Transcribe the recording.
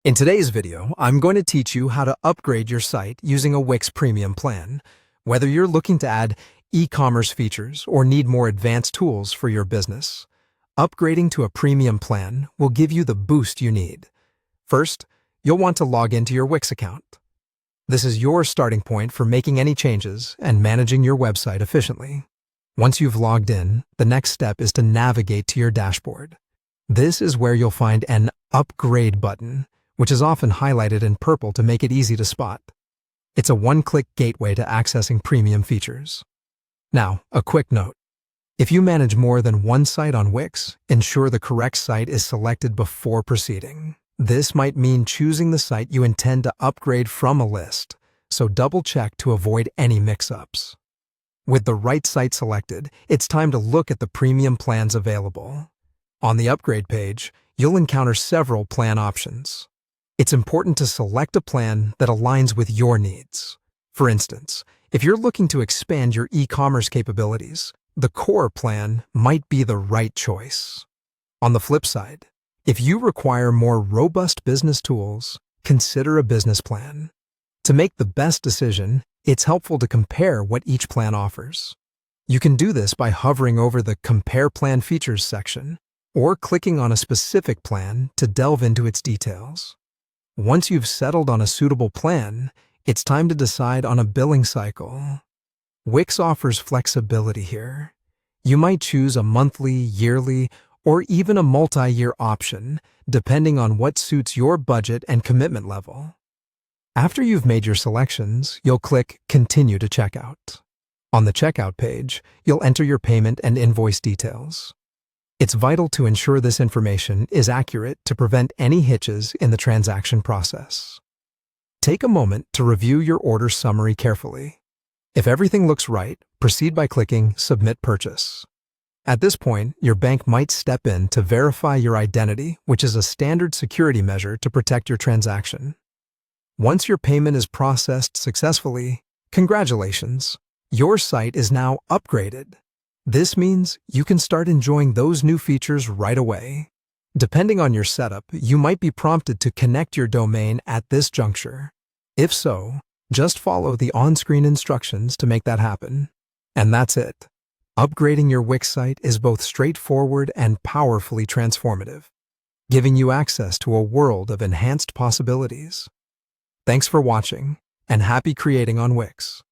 In today's video, I'm going to teach you how to upgrade your site using a Wix Premium plan. Whether you're looking to add e-commerce features or need more advanced tools for your business, upgrading to a premium plan will give you the boost you need. First, you'll want to log into your Wix account. This is your starting point for making any changes and managing your website efficiently. Once you've logged in, the next step is to navigate to your dashboard. This is where you'll find an Upgrade button, which is often highlighted in purple to make it easy to spot. It's a one-click gateway to accessing premium features. Now, a quick note. If you manage more than one site on Wix, ensure the correct site is selected before proceeding. This might mean choosing the site you intend to upgrade from a list, so double-check to avoid any mix-ups. With the right site selected, it's time to look at the premium plans available. On the upgrade page, you'll encounter several plan options. It's important to select a plan that aligns with your needs. For instance, if you're looking to expand your e-commerce capabilities, the Core plan might be the right choice. On the flip side, if you require more robust business tools, consider a business plan. To make the best decision, it's helpful to compare what each plan offers. You can do this by hovering over the Compare Plan Features section or clicking on a specific plan to delve into its details. Once you've settled on a suitable plan, it's time to decide on a billing cycle. Wix offers flexibility here. You might choose a monthly, yearly, or even a multi-year option, depending on what suits your budget and commitment level. After you've made your selections, you'll click Continue to Checkout. On the checkout page, you'll enter your payment and invoice details. It's vital to ensure this information is accurate to prevent any hitches in the transaction process. Take a moment to review your order summary carefully. If everything looks right, proceed by clicking Submit Purchase. At this point, your bank might step in to verify your identity, which is a standard security measure to protect your transaction. Once your payment is processed successfully, congratulations! Your site is now upgraded. This means you can start enjoying those new features right away. Depending on your setup, you might be prompted to connect your domain at this juncture. If so, just follow the on-screen instructions to make that happen. And that's it. Upgrading your Wix site is both straightforward and powerfully transformative, giving you access to a world of enhanced possibilities. Thanks for watching, and happy creating on Wix.